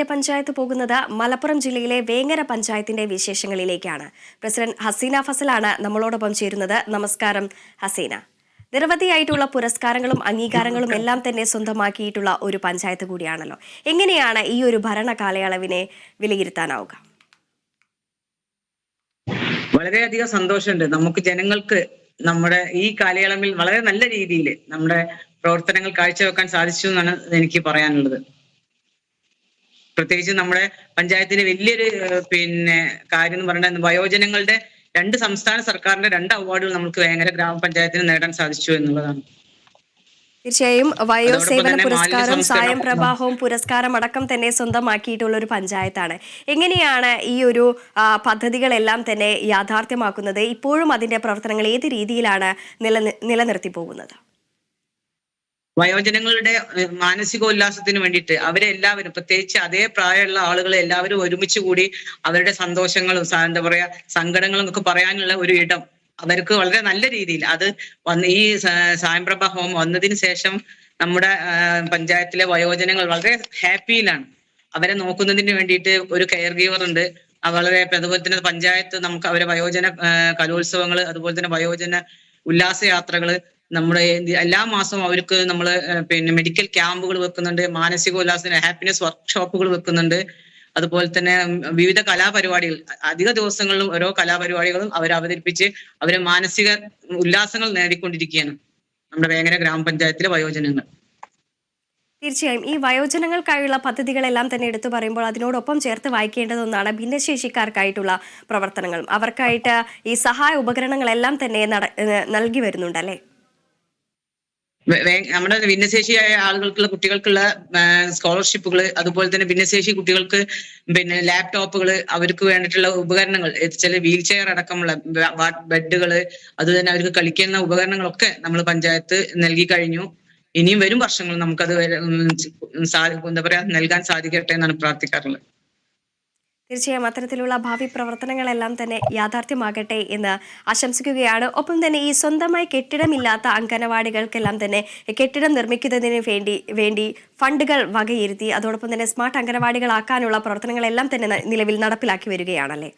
ഇന്നത്തെ പഞ്ചായത്ത് പോകുന്നത് മലപ്പുറം ജില്ലയിലെ വേങ്ങര പഞ്ചായത്തിന്റെ വിശേഷങ്ങളിലേക്കാണ്. പ്രസിഡന്റ് ഹസീന ഫസലാണ് നമ്മളോടൊപ്പം ചേരുന്നത്. നമസ്കാരം ഹസീന. നിരവധിയായിട്ടുള്ള പുരസ്കാരങ്ങളും അംഗീകാരങ്ങളും എല്ലാം തന്നെ സ്വന്തമാക്കിയിട്ടുള്ള ഒരു പഞ്ചായത്ത് കൂടിയാണല്ലോ. എങ്ങനെയാണ് ഈ ഒരു ഭരണ കാലയളവിനെ വിലയിരുത്താനാവുക? വളരെയധികം സന്തോഷമുണ്ട്. നമുക്ക് ജനങ്ങൾക്ക് നമ്മുടെ ഈ കാലയളവിൽ വളരെ നല്ല രീതിയിൽ നമ്മുടെ പ്രവർത്തനങ്ങൾ കാഴ്ചവെക്കാൻ സാധിച്ചു എന്നാണ് എനിക്ക് പറയാനുള്ളത്. പ്രത്യേകിച്ച് നമ്മുടെ പഞ്ചായത്തിന് വലിയൊരു കാര്യം എന്ന് പറയുന്നത് വയോജനങ്ങളുടെ സംസ്ഥാന സർക്കാരിന്റെ 2 അവാർഡുകൾ നമുക്ക് വേങ്ങര ഗ്രാമപഞ്ചായത്തിന് നേടാൻ സാധിച്ചു എന്നുള്ളതാണ്. തീർച്ചയായും വയോസേവന തന്നെ പുരസ്കാരം, സായം സംസ്കരണം പ്രവാഹവും പുരസ്കാരം അടക്കം തന്നെ സ്വന്തമാക്കിയിട്ടുള്ള ഒരു പഞ്ചായത്താണ്. എങ്ങനെയാണ് ഈ ഒരു പദ്ധതികളെല്ലാം തന്നെ യാഥാർത്ഥ്യമാക്കുന്നത്? ഇപ്പോഴും അതിന്റെ പ്രവർത്തനങ്ങൾ ഏത് രീതിയിലാണ് നിലനിർത്തി പോകുന്നത്? വയോജനങ്ങളുടെ മാനസികോല്ലാസത്തിന് വേണ്ടിയിട്ട് അവരെ എല്ലാവരും, പ്രത്യേകിച്ച് അതേ പ്രായമുള്ള ആളുകളെ എല്ലാവരും ഒരുമിച്ച് കൂടി അവരുടെ സന്തോഷങ്ങളും എന്താ പറയാ സങ്കടങ്ങളും ഒക്കെ പറയാനുള്ള ഒരു ഇടം അവർക്ക് വളരെ നല്ല രീതിയിൽ അത് ഈ സായംപ്രഭ ഹോം വന്നതിന് ശേഷം നമ്മുടെ പഞ്ചായത്തിലെ വയോജനങ്ങൾ വളരെ ഹാപ്പിയിലാണ്. അവരെ നോക്കുന്നതിന് വേണ്ടിയിട്ട് ഒരു കെയർ ഗീവർ ഉണ്ട്. വളരെ അതുപോലെ തന്നെ പഞ്ചായത്ത് നമുക്ക് അവരെ വയോജന കലോത്സവങ്ങള്, അതുപോലെ തന്നെ വയോജന ഉല്ലാസയാത്രകള്, നമ്മുടെ എല്ലാ മാസവും അവർക്ക് നമ്മൾ മെഡിക്കൽ ക്യാമ്പുകൾ വെക്കുന്നുണ്ട്. മാനസികോല്ലാസത്തിന് ഹാപ്പിനെസ് വർക്ക്ഷോപ്പുകൾ വെക്കുന്നുണ്ട്. അതുപോലെ തന്നെ വിവിധ കലാപരിപാടികൾ, അധിക ദിവസങ്ങളിലും ഓരോ കലാപരിപാടികളും അവർ അവതരിപ്പിച്ച് അവരെ മാനസിക ഉല്ലാസങ്ങൾ നേടിക്കൊണ്ടിരിക്കുകയാണ് നമ്മുടെ വേങ്ങര ഗ്രാമപഞ്ചായത്തിലെ വയോജനങ്ങൾ. തീർച്ചയായും ഈ വയോജനങ്ങൾക്കായുള്ള പദ്ധതികളെല്ലാം തന്നെ എടുത്തു പറയുമ്പോൾ അതിനോടൊപ്പം ചേർത്ത് വായിക്കേണ്ടത് ഒന്നാണ് ഭിന്നശേഷിക്കാർക്കായിട്ടുള്ള പ്രവർത്തനങ്ങളും. അവർക്കായിട്ട് ഈ സഹായ ഉപകരണങ്ങളെല്ലാം തന്നെ നൽകി വരുന്നുണ്ടല്ലേ? നമ്മുടെ ഭിന്നശേഷിയായ ആളുകൾക്കുള്ള കുട്ടികൾക്കുള്ള സ്കോളർഷിപ്പുകൾ, അതുപോലെ തന്നെ ഭിന്നശേഷി കുട്ടികൾക്ക് ലാപ്ടോപ്പുകൾ, അവർക്ക് വേണ്ടിയിട്ടുള്ള ഉപകരണങ്ങൾ, ചില വീൽ ചെയർ അടക്കമുള്ള ബെഡുകള്, അതുതന്നെ അവർക്ക് കളിക്കുന്ന ഉപകരണങ്ങളൊക്കെ നമ്മൾ പഞ്ചായത്ത് നൽകി കഴിഞ്ഞു. ഇനിയും വരും വർഷങ്ങൾ നമുക്കത് എന്താ പറയാ നൽകാൻ സാധിക്കട്ടെ എന്നാണ് പ്രാർത്ഥിക്കാറുള്ളത്. തീർച്ചയായും അത്തരത്തിലുള്ള ഭാവി പ്രവർത്തനങ്ങളെല്ലാം തന്നെ യാഥാർത്ഥ്യമാകട്ടെ എന്ന് ആശംസിക്കുകയാണ്. ഒപ്പം തന്നെ ഈ സ്വന്തമായി കെട്ടിടമില്ലാത്ത അംഗനവാടികൾക്കെല്ലാം തന്നെ കെട്ടിടം നിർമ്മിക്കുന്നതിന് വേണ്ടി ഫണ്ടുകൾ വകയിരുത്തി അതോടൊപ്പം തന്നെ സ്മാർട്ട് അംഗനവാടികളാക്കാനുള്ള പ്രവർത്തനങ്ങളെല്ലാം തന്നെ നിലവിൽ നടപ്പിലാക്കി വരികയാണല്ലേ?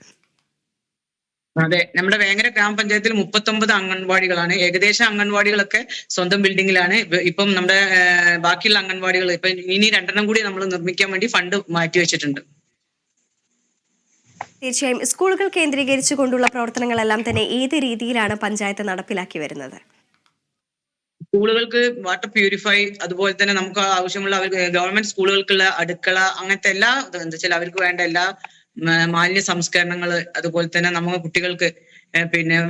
അതെ, നമ്മുടെ വേങ്ങര ഗ്രാമപഞ്ചായത്തിൽ 39 അംഗൻവാടികളാണ്. ഏകദേശം അംഗൻവാടികളൊക്കെ സ്വന്തം ബിൽഡിങ്ങിലാണ്. ഇപ്പം നമ്മുടെ ബാക്കിയുള്ള അംഗൻവാടികൾ ഇപ്പൊ ഇനി 2 കൂടി നമ്മൾ നിർമ്മിക്കാൻ വേണ്ടി ഫണ്ട് മാറ്റിവെച്ചിട്ടുണ്ട്. തീർച്ചയായും സ്കൂളുകൾ കേന്ദ്രീകരിച്ചുകൊണ്ടുള്ള പ്രവർത്തനങ്ങളെല്ലാം തന്നെ ഏത് രീതിയിലാണ് പഞ്ചായത്ത് നടപ്പിലാക്കി വരുന്നത്? സ്കൂളുകൾക്ക് വാട്ടർ പ്യൂരിഫൈ, അതുപോലെ തന്നെ നമുക്ക് ആവശ്യമുള്ള ഗവൺമെന്റ് സ്കൂളുകൾക്കുള്ള അടുക്കള, അങ്ങനത്തെ എല്ലാ എന്താ വെച്ചാൽ അവർക്ക് വേണ്ട എല്ലാ മാലിന്യ സംസ്കരണങ്ങള്, അതുപോലെ തന്നെ നമുക്ക് കുട്ടികൾക്ക്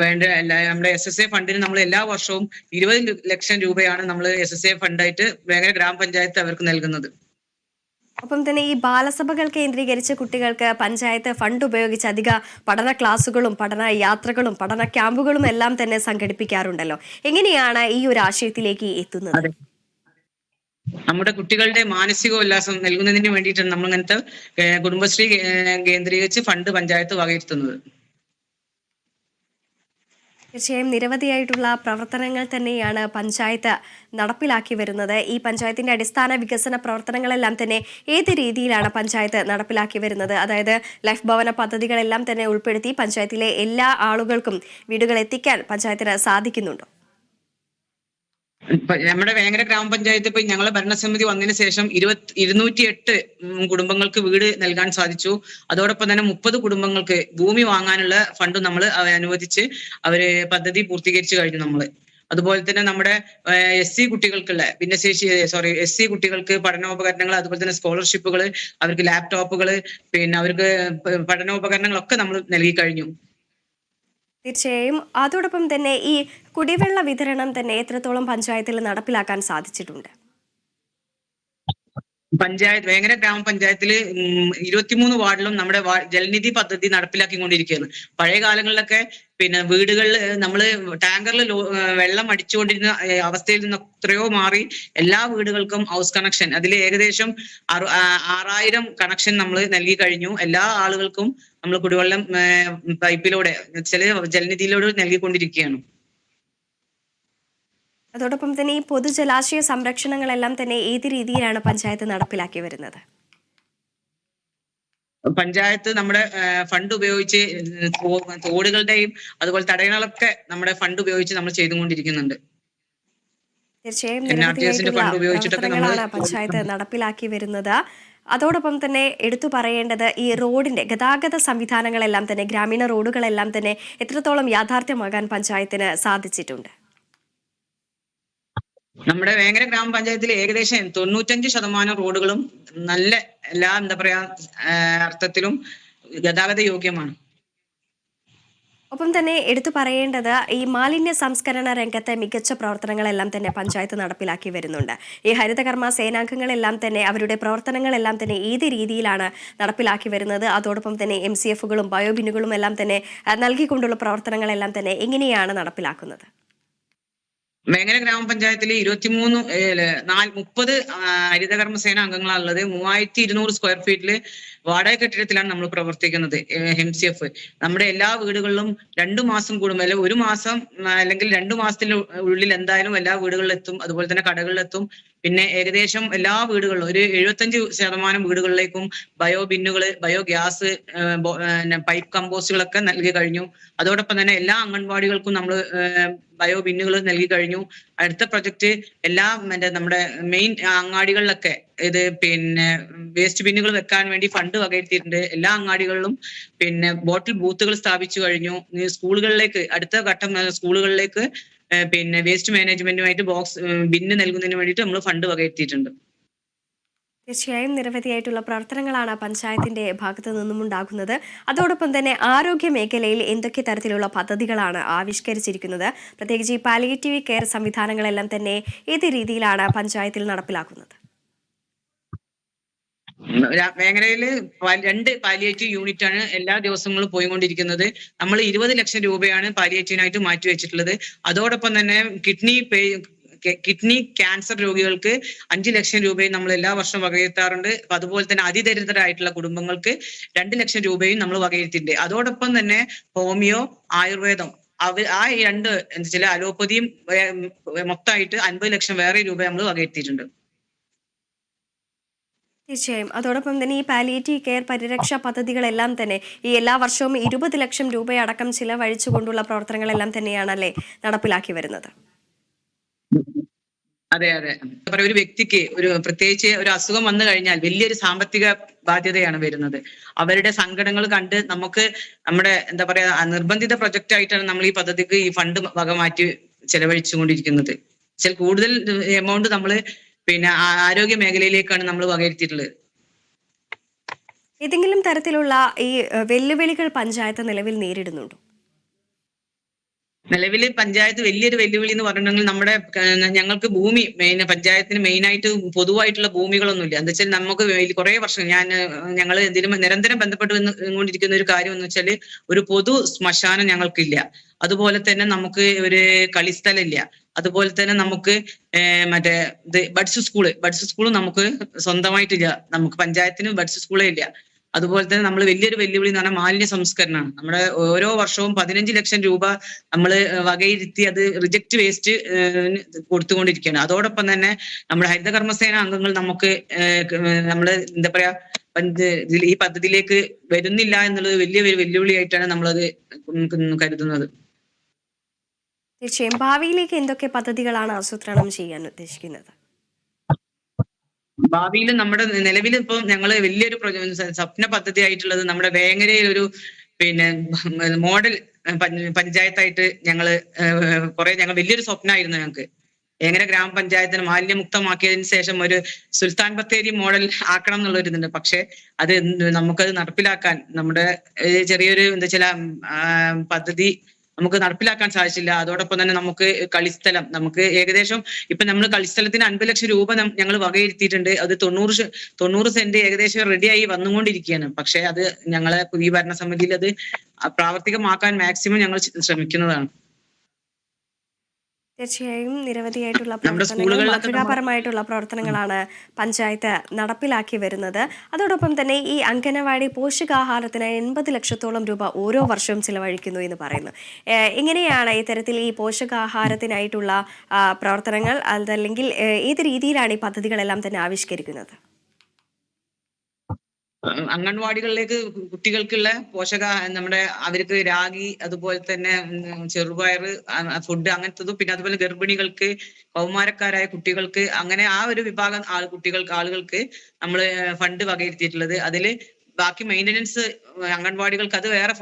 വേണ്ട നമ്മുടെ SSA ഫണ്ടിന് നമ്മൾ എല്ലാ വർഷവും 20 ലക്ഷം രൂപയാണ് നമ്മൾ SSA ഫണ്ടായിട്ട് വേങ്ങര ഗ്രാമപഞ്ചായത്ത് അവർക്ക് നൽകുന്നത്. ഒപ്പം തന്നെ ഈ ബാലസഭകൾ കേന്ദ്രീകരിച്ച് കുട്ടികൾക്ക് പഞ്ചായത്ത് ഫണ്ട് ഉപയോഗിച്ച് അധിക പഠന ക്ലാസുകളും പഠന യാത്രകളും പഠന ക്യാമ്പുകളും എല്ലാം തന്നെ സംഘടിപ്പിക്കാറുണ്ടല്ലോ. എങ്ങനെയാണ് ഈ ഒരു ആശയത്തിലേക്ക് എത്തുന്നത്? നമ്മുടെ കുട്ടികളുടെ മാനസികോല്ലാസം നൽകുന്നതിന് വേണ്ടിയിട്ടാണ് നമ്മൾ ഇങ്ങനത്തെ കുടുംബശ്രീ കേന്ദ്രീകരിച്ച് ഫണ്ട് പഞ്ചായത്ത് വകയിരുത്തുന്നത്. തീർച്ചയായും നിരവധിയായിട്ടുള്ള പ്രവർത്തനങ്ങൾ തന്നെയാണ് പഞ്ചായത്ത് നടപ്പിലാക്കി വരുന്നത്. ഈ പഞ്ചായത്തിന്റെ അടിസ്ഥാന വികസന പ്രവർത്തനങ്ങളെല്ലാം തന്നെ ഏത് രീതിയിലാണ് പഞ്ചായത്ത് നടപ്പിലാക്കി വരുന്നത്? അതായത് ലൈഫ് ഭവന പദ്ധതികളെല്ലാം തന്നെ ഉൾപ്പെടുത്തി പഞ്ചായത്തിലെ എല്ലാ ആളുകൾക്കും വീടുകൾ എത്തിക്കാൻ പഞ്ചായത്തിന് സാധിക്കുന്നുണ്ടോ? നമ്മുടെ വേങ്ങര ഗ്രാമപഞ്ചായത്ത് ഇപ്പൊ ഞങ്ങളെ ഭരണസമിതി വന്നതിന് ശേഷം 208 കുടുംബങ്ങൾക്ക് വീട് നൽകാൻ സാധിച്ചു. അതോടൊപ്പം തന്നെ 30 കുടുംബങ്ങൾക്ക് ഭൂമി വാങ്ങാനുള്ള ഫണ്ട് നമ്മൾ അനുവദിച്ച് അവര് പദ്ധതി പൂർത്തീകരിച്ചു കഴിഞ്ഞു നമ്മള്. അതുപോലെ തന്നെ നമ്മുടെ SC കുട്ടികൾക്കുള്ള SC കുട്ടികൾക്ക് പഠനോപകരണങ്ങൾ, അതുപോലെ തന്നെ സ്കോളർഷിപ്പുകൾ, അവർക്ക് ലാപ്ടോപ്പുകൾ, അവർക്ക് പഠനോപകരണങ്ങളൊക്കെ നമ്മൾ നൽകി കഴിഞ്ഞു. തീർച്ചയായും അതോടൊപ്പം തന്നെ ഈ കുടിവെള്ള വിതരണം തന്നെ എത്രത്തോളം പഞ്ചായത്തിൽ നടപ്പിലാക്കാൻ സാധിച്ചിട്ടുണ്ട്? വേങ്ങര ഗ്രാമപഞ്ചായത്തില് 23 വാർഡിലും നമ്മുടെ ജലനിധി പദ്ധതി നടപ്പിലാക്കിക്കൊണ്ടിരിക്കുകയാണ്. പഴയ കാലങ്ങളിലൊക്കെ വീടുകളിൽ നമ്മള് ടാങ്കറിൽ വെള്ളം അടിച്ചുകൊണ്ടിരുന്ന അവസ്ഥയിൽ നിന്ന് എത്രയോ മാറി എല്ലാ വീടുകൾക്കും ഹൗസ് കണക്ഷൻ, അതിൽ ഏകദേശം 6000 കണക്ഷൻ നമ്മൾ നൽകി കഴിഞ്ഞു. എല്ലാ ആളുകൾക്കും നമ്മൾ കുടിവെള്ളം പൈപ്പിലൂടെ ജലനിധിയിലൂടെ നൽകിക്കൊണ്ടിരിക്കുകയാണ്. അതോടൊപ്പം തന്നെ ഈ പൊതുജലാശയ സംരക്ഷണങ്ങളെല്ലാം തന്നെ ഏത് രീതിയിലാണ് പഞ്ചായത്ത് നടപ്പിലാക്കി വരുന്നത്? പഞ്ചായത്ത് നമ്മുടെ ഫണ്ട് ഉപയോഗിച്ച് തോടുകളുടെയും അതുപോലെ തടയണകളൊക്കെ നമ്മുടെ ഫണ്ട് ഉപയോഗിച്ച് നമ്മൾ ചെയ്തുകൊണ്ടിരിക്കുന്നുണ്ട്. തീർച്ചയായും NRGSന്റെ നിരവധിയായിട്ടുള്ള ഫണ്ട് ഉപയോഗിച്ചിട്ടൊക്കെ നമ്മൾ പ്രവർത്തനങ്ങളാണ് പഞ്ചായത്ത് നടപ്പിലാക്കി വരുന്നത്. അതോടൊപ്പം തന്നെ എടുത്തു പറയേണ്ടത് ഈ റോഡിന്റെ ഗതാഗത സംവിധാനങ്ങളെല്ലാം തന്നെ, ഗ്രാമീണ റോഡുകളെല്ലാം തന്നെ എത്രത്തോളം യാഥാർത്ഥ്യമാകാൻ പഞ്ചായത്തിന് സാധിച്ചിട്ടുണ്ട്? നമ്മുടെ വേങ്ങര ഗ്രാമപഞ്ചായത്തിൽ ഏകദേശം 95% റോഡുകളും നല്ല എല്ലാ എന്താ പറയാ അർത്ഥത്തിലും ഗതാഗത യോഗ്യമാണ്. ഒപ്പം തന്നെ എടുത്തു പറയേണ്ടത് ഈ മാലിന്യ സംസ്കരണ രംഗത്തെ മികച്ച പ്രവർത്തനങ്ങളെല്ലാം തന്നെ പഞ്ചായത്ത് നടപ്പിലാക്കി വരുന്നുണ്ട്. ഈ ഹരിതകർമ്മ സേനാംഗങ്ങളെല്ലാം തന്നെ അവരുടെ പ്രവർത്തനങ്ങളെല്ലാം തന്നെ ഏത് രീതിയിലാണ് നടപ്പിലാക്കി വരുന്നത്? അതോടൊപ്പം തന്നെ MCFകളും ബയോബിന്നുകളും എല്ലാം തന്നെ നൽകിക്കൊണ്ടുള്ള പ്രവർത്തനങ്ങളെല്ലാം തന്നെ എങ്ങനെയാണ് നടപ്പിലാക്കുന്നത്? വേങ്ങര ഗ്രാമപഞ്ചായത്തിൽ 30 ഹരിതകർമ്മസേന അംഗങ്ങളാണുള്ളത്. 3200 സ്ക്വയർ ഫീറ്റില് വാടക കെട്ടിടത്തിലാണ് നമ്മൾ പ്രവർത്തിക്കുന്നത്. MCF നമ്മുടെ എല്ലാ വീടുകളിലും 2 മാസം കൂടുമ്പോൾ, അല്ലെങ്കിൽ 1 മാസം അല്ലെങ്കിൽ 2 മാസത്തിന് ഉള്ളിൽ എന്തായാലും എല്ലാ വീടുകളിലെത്തും. അതുപോലെ തന്നെ കടകളിലെത്തും. പിന്നെ ഏകദേശം എല്ലാ വീടുകളിലും ഒരു 75% വീടുകളിലേക്കും ബയോ ബിന്നുകള്, ബയോഗ്യാസ്, പൈപ്പ് കമ്പോസ്റ്റുകളൊക്കെ നൽകി കഴിഞ്ഞു. അതോടൊപ്പം തന്നെ എല്ലാ അംഗൻവാടികൾക്കും നമ്മൾ ബയോ ബിന്നുകൾ നൽകി കഴിഞ്ഞു. അടുത്ത പ്രൊജക്ട് എല്ലാ നമ്മുടെ മെയിൻ അങ്ങാടികളിലൊക്കെ ഇത് പിന്നെ വേസ്റ്റ് ബിന്നുകൾ വെക്കാൻ വേണ്ടി ഫണ്ട് വകയിരുത്തിയിട്ടുണ്ട്. എല്ലാ അങ്ങാടികളിലും പിന്നെ ബോട്ടിൽ ബൂത്തുകൾ സ്ഥാപിച്ചു കഴിഞ്ഞു. സ്കൂളുകളിലേക്ക് അടുത്ത ഘട്ടം സ്കൂളുകളിലേക്ക് പിന്നെ വേസ്റ്റ് മാനേജ്മെന്റുമായിട്ട് ബോക്സ് ബിന്ന് നൽകുന്നതിന് വേണ്ടിയിട്ട് നമ്മൾ ഫണ്ട് വകയിരുത്തിയിട്ടുണ്ട്. തീർച്ചയായും നിരവധിയായിട്ടുള്ള പ്രവർത്തനങ്ങളാണ് പഞ്ചായത്തിന്റെ ഭാഗത്തു നിന്നും ഉണ്ടാകുന്നത്. അതോടൊപ്പം തന്നെ ആരോഗ്യ മേഖലയിൽ എന്തൊക്കെ തരത്തിലുള്ള പദ്ധതികളാണ് ആവിഷ്കരിച്ചിരിക്കുന്നത്? പ്രത്യേകിച്ച് ഈ പാലിയേറ്റീവ് കെയർ സംവിധാനങ്ങളെല്ലാം തന്നെ ഏത് രീതിയിലാണ് പഞ്ചായത്തിൽ നടപ്പിലാക്കുന്നത്? വേങ്ങരയില് 2 പാലിയേറ്റീവ് യൂണിറ്റ് ആണ് എല്ലാ ദിവസങ്ങളും പോയിക്കൊണ്ടിരിക്കുന്നത്. നമ്മൾ 20 ലക്ഷം രൂപയാണ് പാലിയേറ്റീവിനായിട്ട് മാറ്റിവെച്ചിട്ടുള്ളത്. അതോടൊപ്പം തന്നെ കിഡ്നി ക്യാൻസർ രോഗികൾക്ക് 5 ലക്ഷം രൂപയും നമ്മൾ എല്ലാ വർഷവും വകയിരുത്താറുണ്ട്. അതുപോലെ തന്നെ അതിദരിദ്രരായിട്ടുള്ള കുടുംബങ്ങൾക്ക് 2 ലക്ഷം രൂപയും നമ്മൾ വകയിരുത്തിയിട്ടുണ്ട്. അതോടൊപ്പം തന്നെ ഹോമിയോ, ആയുർവേദം ആ 2 എന്താ വെച്ചാൽ അലോപ്പതിയും മൊത്തമായിട്ട് 50 ലക്ഷം വേറെ രൂപ നമ്മൾ വകയിരുത്തിയിട്ടുണ്ട്. തീർച്ചയായും അതോടൊപ്പം തന്നെ ഈ പാലിയേറ്റീവ് കെയർ പരിരക്ഷാ പദ്ധതികളെല്ലാം തന്നെ ഈ എല്ലാ വർഷവും 20 ലക്ഷം രൂപയടക്കം ചിലവഴിച്ചുകൊണ്ടുള്ള പ്രവർത്തനങ്ങളെല്ലാം തന്നെയാണല്ലേ നടപ്പിലാക്കി വരുന്നത്? അതെ അതെ. ഒരു വ്യക്തിക്ക് പ്രത്യേകിച്ച് ഒരു അസുഖം വന്നു കഴിഞ്ഞാൽ വലിയൊരു സാമ്പത്തിക ബാധ്യതയാണ് വരുന്നത്. അവരുടെ സങ്കടങ്ങൾ കണ്ട് നമുക്ക് നമ്മുടെ എന്താ പറയാ നിർബന്ധിത പ്രൊജക്റ്റ് ആയിട്ടാണ് നമ്മൾ ഈ പദ്ധതിക്ക് ഈ ഫണ്ട് വകമാറ്റി ചെലവഴിച്ചുകൊണ്ടിരിക്കുന്നത്. കൂടുതൽ എമൗണ്ട് നമ്മൾ പിന്നെ ആരോഗ്യ മേഖലയിലേക്കാണ് നമ്മൾ വകയിരുത്തിയിട്ടുള്ളത്. ഏതെങ്കിലും തരത്തിലുള്ള ഈ വെല്ലുവിളികൾ പഞ്ചായത്ത് നിലവിൽ നേരിടുന്നുണ്ടോ? നിലവിൽ പഞ്ചായത്ത് വലിയൊരു വെല്ലുവിളി എന്ന് പറഞ്ഞിട്ടുണ്ടെങ്കിൽ നമ്മുടെ ഞങ്ങൾക്ക് ഭൂമി പഞ്ചായത്തിന് മെയിനായിട്ട് പൊതുവായിട്ടുള്ള ഭൂമികളൊന്നുമില്ല. എന്താ വെച്ചാൽ നമുക്ക് കുറെ വർഷം ഞങ്ങൾ ഇതിന് നിരന്തരം ബന്ധപ്പെട്ട് കൊണ്ടിരിക്കുന്ന ഒരു കാര്യം എന്ന് വെച്ചാൽ ഒരു പൊതു ശ്മശാനം ഞങ്ങൾക്കില്ല. അതുപോലെ തന്നെ നമുക്ക് ഒരു കളിസ്ഥലം ഇല്ല. അതുപോലെ തന്നെ നമുക്ക് മറ്റേ ബഡ്സ് സ്കൂള് നമുക്ക് സ്വന്തമായിട്ടില്ല. നമുക്ക് പഞ്ചായത്തിന് ബഡ്സ് സ്കൂളേ ഇല്ല. അതുപോലെ തന്നെ നമ്മൾ വലിയൊരു വെല്ലുവിളി എന്ന് പറഞ്ഞാൽ മാലിന്യ സംസ്കരണമാണ്. നമ്മുടെ ഓരോ വർഷവും 15 ലക്ഷം രൂപ നമ്മൾ വകയിരുത്തി അത് റിജക്ട് വേസ്റ്റ് കൊടുത്തുകൊണ്ടിരിക്കുകയാണ്. അതോടൊപ്പം തന്നെ നമ്മുടെ ഹരിതകർമ്മസേന അംഗങ്ങൾ നമുക്ക് നമ്മൾ എന്താ പറയാ ഈ പദ്ധതിയിലേക്ക് വരുന്നില്ല എന്നുള്ളത് വലിയൊരു വെല്ലുവിളിയായിട്ടാണ് നമ്മളത് കരുതുന്നത്. തീർച്ചയായും ഭാവിയിലേക്ക് എന്തൊക്കെ പദ്ധതികളാണ് ആസൂത്രണം ചെയ്യാൻ ഉദ്ദേശിക്കുന്നത്? ഭാവിയിൽ നമ്മുടെ നിലവിൽ ഇപ്പം ഞങ്ങള് വലിയൊരു സ്വപ്ന പദ്ധതി ആയിട്ടുള്ളത് നമ്മുടെ വേങ്ങരയിൽ ഒരു പിന്നെ മോഡൽ പഞ്ചായത്തായിട്ട് ഞങ്ങൾ വലിയൊരു സ്വപ്നമായിരുന്നു ഞങ്ങൾക്ക്. വേങ്ങര ഗ്രാമപഞ്ചായത്തിന് മാലിന്യമുക്തമാക്കിയതിന് ശേഷം ഒരു സുൽത്താൻ ബത്തേരി മോഡൽ ആക്കണം എന്നുള്ളൊരു ഇതുണ്ട്. പക്ഷെ അത് നമുക്കത് നടപ്പിലാക്കാൻ നമ്മുടെ ചെറിയൊരു എന്താ വെച്ചാൽ പദ്ധതി നമുക്ക് നടപ്പിലാക്കാൻ സാധിച്ചില്ല. അതോടൊപ്പം തന്നെ നമുക്ക് കളിസ്ഥലം നമുക്ക് ഏകദേശം ഇപ്പൊ നമ്മൾ കളിസ്ഥലത്തിന് 50 ലക്ഷം രൂപ ഞങ്ങൾ വകയിരുത്തിയിട്ടുണ്ട്. അത് 90 സെന്റ് ഏകദേശം റെഡിയായി വന്നുകൊണ്ടിരിക്കുകയാണ്. പക്ഷെ അത് ഞങ്ങളെ ഈ ഭരണസമിതിയിൽ അത് പ്രാവർത്തികമാക്കാൻ മാക്സിമം ഞങ്ങൾ ശ്രമിക്കുന്നതാണ്. തീർച്ചയായും നിരവധിയായിട്ടുള്ള പ്രവർത്തനങ്ങൾ, മാതൃകാപരമായിട്ടുള്ള പ്രവർത്തനങ്ങളാണ് പഞ്ചായത്ത് നടപ്പിലാക്കി വരുന്നത്. അതോടൊപ്പം തന്നെ ഈ അംഗനവാടി പോഷകാഹാരത്തിന് 80 ലക്ഷത്തോളം രൂപ ഓരോ വർഷവും ചിലവഴിക്കുന്നു എന്ന് പറയുന്നു. എങ്ങനെയാണ് ഇത്തരത്തിൽ ഈ പോഷകാഹാരത്തിനായിട്ടുള്ള പ്രവർത്തനങ്ങൾ, അതല്ലെങ്കിൽ ഏത് രീതിയിലാണ് ഈ പദ്ധതികളെല്ലാം തന്നെ ആവിഷ്കരിക്കുന്നത്? അംഗൻവാടികളിലേക്ക് കുട്ടികൾക്കുള്ള നമ്മുടെ അവർക്ക് രാഗി, അതുപോലെ തന്നെ ചെറുപയർ ഫുഡ് അങ്ങനത്തതും, പിന്നെ അതുപോലെ ഗർഭിണികൾക്ക്, കൗമാരക്കാരായ കുട്ടികൾക്ക്, അങ്ങനെ ആ ഒരു വിഭാഗം ആളുകൾക്ക് നമ്മൾ ഫണ്ട് വകയിരുത്തിയിട്ടുള്ളത്. അതിൽ ബാക്കി മെയിൻ്റനൻസ് അംഗൻവാടികൾക്ക് അത് വേറെ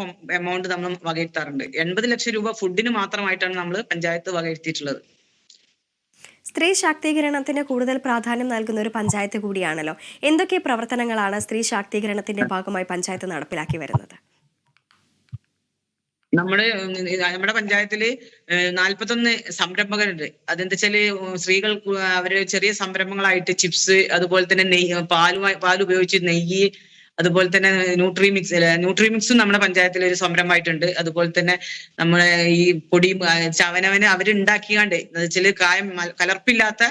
എമൗണ്ട് നമ്മൾ വകയിരുത്താറുണ്ട്. 80 ലക്ഷം രൂപ ഫുഡിന് മാത്രമായിട്ടാണ് നമ്മൾ പഞ്ചായത്ത് വകയിരുത്തിയിട്ടുള്ളത്. സ്ത്രീ ശാക്തീകരണത്തിന് കൂടുതൽ പ്രാധാന്യം നൽകുന്ന ഒരു പഞ്ചായത്ത് കൂടിയാണല്ലോ. എന്തൊക്കെ പ്രവർത്തനങ്ങളാണ് സ്ത്രീ ശാക്തീകരണത്തിന്റെ ഭാഗമായി പഞ്ചായത്ത് നടപ്പിലാക്കി വരുന്നത്? നമ്മുടെ പഞ്ചായത്തില് 41 സംരംഭകരുണ്ട്. അതെന്താ വെച്ചാല് സ്ത്രീകൾ അവര് ചെറിയ സംരംഭങ്ങളായിട്ട് ചിപ്സ്, അതുപോലെ തന്നെ നെയ്യ്, പാൽ ഉപയോഗിച്ച് നെയ്യ്, അതുപോലെ തന്നെ ന്യൂട്രിമിക്സും നമ്മുടെ പഞ്ചായത്തിൽ ഒരു സംരംഭമായിട്ടുണ്ട്. അതുപോലെ തന്നെ നമ്മളെ ഈ പൊടിയും ചവനവന് അവരുണ്ടാക്കിയാണ്ട് എന്ന് വെച്ചാല് കലർപ്പില്ലാത്ത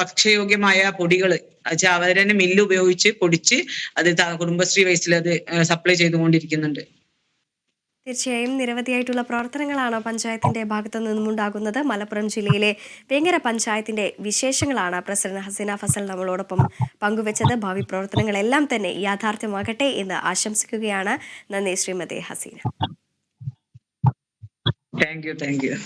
ഭക്ഷ്യയോഗ്യമായ പൊടികള് വെച്ചാൽ അവര് തന്നെ മില്ല് ഉപയോഗിച്ച് പൊടിച്ച് അത് കുടുംബശ്രീ വൈസിൽ അത് സപ്ലൈ ചെയ്തുകൊണ്ടിരിക്കുന്നുണ്ട്. തീർച്ചയായും നിരവധിയായിട്ടുള്ള പ്രവർത്തനങ്ങളാണ് പഞ്ചായത്തിന്റെ ഭാഗത്തു നിന്നും ഉണ്ടാകുന്നത്. മലപ്പുറം ജില്ലയിലെ വേങ്ങര പഞ്ചായത്തിന്റെ വിശേഷങ്ങളാണ് പ്രസിഡന്റ് ഹസീന ഫസൽ നമ്മളോടൊപ്പം പങ്കുവച്ചത്. ഭാവി പ്രവർത്തനങ്ങളെല്ലാം തന്നെ യാഥാർത്ഥ്യമാകട്ടെ എന്ന് ആശംസിക്കുകയാണ്. നന്ദി ശ്രീമതി ഹസീന. Thank you.